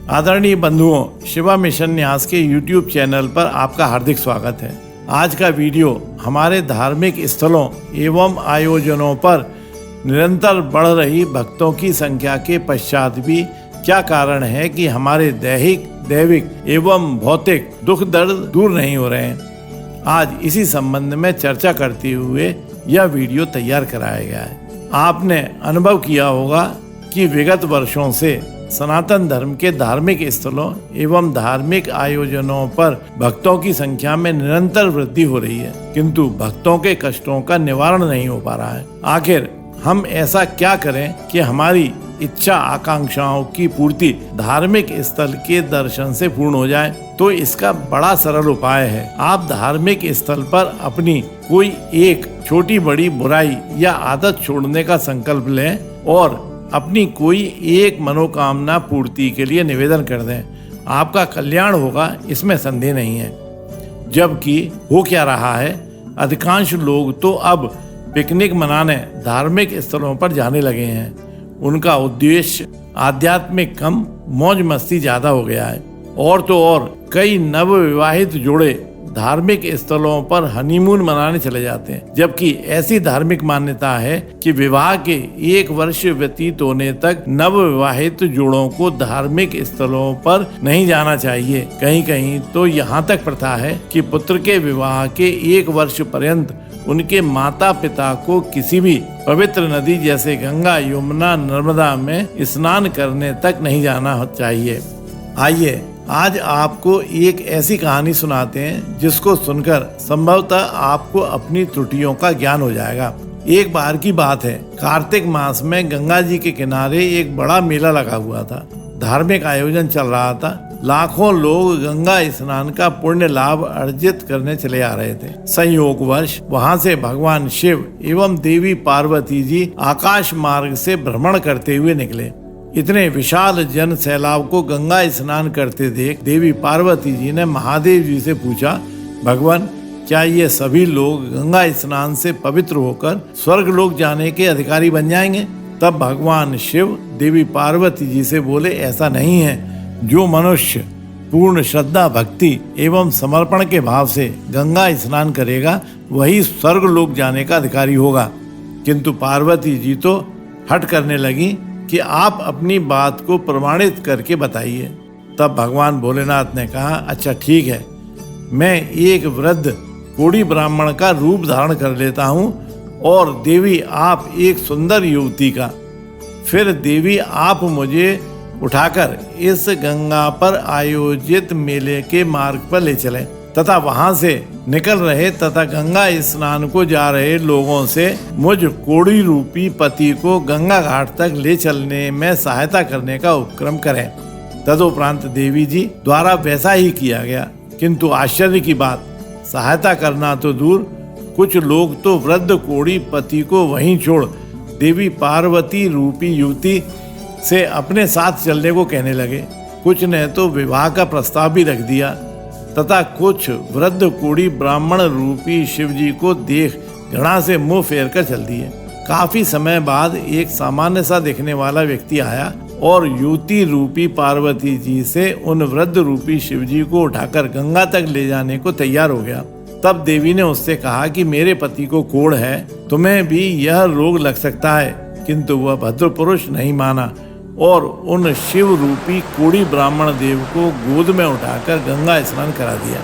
आदरणीय बंधुओं, शिवा मिशन न्यास के YouTube चैनल पर आपका हार्दिक स्वागत है। आज का वीडियो हमारे धार्मिक स्थलों एवं आयोजनों पर निरंतर बढ़ रही भक्तों की संख्या के पश्चात भी क्या कारण है कि हमारे दैविक एवं भौतिक दुख दर्द दूर नहीं हो रहे हैं। आज इसी संबंध में चर्चा करते हुए यह वीडियो तैयार कराया गया है। आपने अनुभव किया होगा कि विगत वर्षों से सनातन धर्म के धार्मिक स्थलों एवं धार्मिक आयोजनों पर भक्तों की संख्या में निरंतर वृद्धि हो रही है, किंतु भक्तों के कष्टों का निवारण नहीं हो पा रहा है। आखिर हम ऐसा क्या करें कि हमारी इच्छा आकांक्षाओं की पूर्ति धार्मिक स्थल के दर्शन से पूर्ण हो जाए? तो इसका बड़ा सरल उपाय है। आप धार्मिक स्थल पर अपनी कोई एक छोटी बड़ी बुराई या आदत छोड़ने का संकल्प लें और अपनी कोई एक मनोकामना पूर्ति के लिए निवेदन कर दें। आपका कल्याण होगा, इसमें संदेह नहीं है। जबकि हो क्या रहा है, अधिकांश लोग तो अब पिकनिक मनाने धार्मिक स्थलों पर जाने लगे हैं। उनका उद्देश्य आध्यात्मिक कम, मौज मस्ती ज्यादा हो गया है। और तो और कई नवविवाहित जोड़े धार्मिक स्थलों पर हनीमून मनाने चले जाते हैं, जबकि ऐसी धार्मिक मान्यता है कि विवाह के 1 वर्ष व्यतीत होने तक नवविवाहित जोड़ों को धार्मिक स्थलों पर नहीं जाना चाहिए। कहीं कहीं तो यहाँ तक प्रथा है कि पुत्र के विवाह के 1 वर्ष पर्यंत उनके माता पिता को किसी भी पवित्र नदी जैसे गंगा, यमुना, नर्मदा में स्नान करने तक नहीं जाना चाहिए। आइए आज आपको एक ऐसी कहानी सुनाते हैं जिसको सुनकर संभवतः आपको अपनी त्रुटियों का ज्ञान हो जाएगा। एक बार की बात है, कार्तिक मास में गंगा जी के किनारे एक बड़ा मेला लगा हुआ था। धार्मिक आयोजन चल रहा था। लाखों लोग गंगा स्नान का पुण्य लाभ अर्जित करने चले आ रहे थे। संयोगवश वहां से भगवान शिव एवं देवी पार्वती जी आकाश मार्ग से भ्रमण करते हुए निकले। इतने विशाल जन सैलाब को गंगा स्नान करते देख देवी पार्वती जी ने महादेव जी से पूछा, भगवान, क्या ये सभी लोग गंगा स्नान से पवित्र होकर स्वर्ग लोक जाने के अधिकारी बन जाएंगे? तब भगवान शिव देवी पार्वती जी से बोले, ऐसा नहीं है। जो मनुष्य पूर्ण श्रद्धा, भक्ति एवं समर्पण के भाव से गंगा स्नान करेगा वही स्वर्ग लोक जाने का अधिकारी होगा। किंतु पार्वती जी तो हट करने लगी कि आप अपनी बात को प्रमाणित करके बताइए। तब भगवान भोलेनाथ ने कहा, अच्छा ठीक है, मैं एक वृद्ध कोढ़ी ब्राह्मण का रूप धारण कर लेता हूँ और देवी आप एक सुंदर युवती का। फिर देवी आप मुझे उठाकर इस गंगा पर आयोजित मेले के मार्ग पर ले चलें तथा वहां से निकल रहे तथा गंगा स्नान को जा रहे लोगों से मुझ कोढ़ी रूपी पति को गंगा घाट तक ले चलने में सहायता करने का उपक्रम करें। तदुपरांत देवी जी द्वारा वैसा ही किया गया। किंतु आश्चर्य की बात, सहायता करना तो दूर, कुछ लोग तो वृद्ध कोढ़ी पति को वहीं छोड़ देवी पार्वती रूपी युवती से अपने साथ चलने को कहने लगे। कुछ ने तो विवाह का प्रस्ताव भी रख दिया तथा कुछ वृद्ध कोढ़ी ब्राह्मण रूपी शिव जी को देख घृणा से मुंह फेर कर चल दिए। काफी समय बाद एक सामान्य सा दिखने वाला व्यक्ति आया और युवती रूपी पार्वती जी से उन वृद्ध रूपी शिव जी को उठाकर गंगा तक ले जाने को तैयार हो गया। तब देवी ने उससे कहा कि मेरे पति को कोढ़ है, तुम्हें भी यह रोग लग सकता है। किंतु वह भद्र पुरुष नहीं माना और उन शिव रूपी कोढ़ी ब्राह्मण देव को गोद में उठाकर गंगा स्नान करा दिया।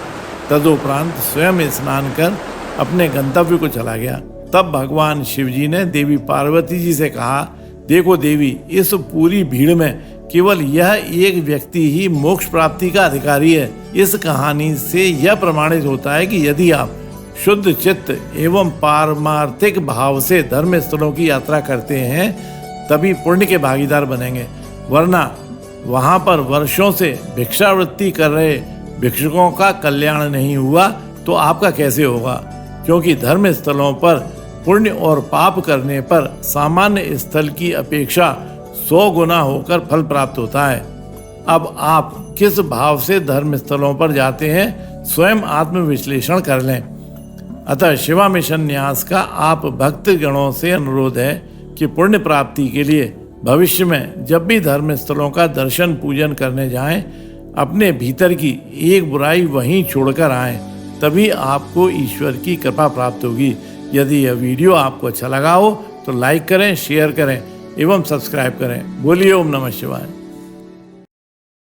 तदुपरांत स्वयं स्नान कर अपने गंतव्य को चला गया। तब भगवान शिव जी ने देवी पार्वती जी से कहा, देखो देवी, इस पूरी भीड़ में केवल यह एक व्यक्ति ही मोक्ष प्राप्ति का अधिकारी है। इस कहानी से यह प्रमाणित होता है कि यदि आप शुद्ध चित्त एवं पारमार्थिक भाव से धर्म स्थलों की यात्रा करते हैं तभी पुण्य के भागीदार बनेंगे, वरना वहां पर वर्षों से भिक्षावृत्ति कर रहे भिक्षुकों का कल्याण नहीं हुआ तो आपका कैसे होगा? क्योंकि धर्म स्थलों पर पुण्य और पाप करने पर सामान्य स्थल की अपेक्षा 100 गुना होकर फल प्राप्त होता है। अब आप किस भाव से धर्म स्थलों पर जाते हैं, स्वयं आत्मविश्लेषण कर लें। अतः शिवा मिशन न्यास का आप भक्त गणों से अनुरोध है कि पुण्य प्राप्ति के लिए भविष्य में जब भी धर्म स्थलों का दर्शन पूजन करने जाएं, अपने भीतर की एक बुराई वहीं छोड़कर आएं, तभी आपको ईश्वर की कृपा प्राप्त होगी। यदि यह वीडियो आपको अच्छा लगा हो तो लाइक करें, शेयर करें एवं सब्सक्राइब करें। बोलिए ओम नमः शिवाय।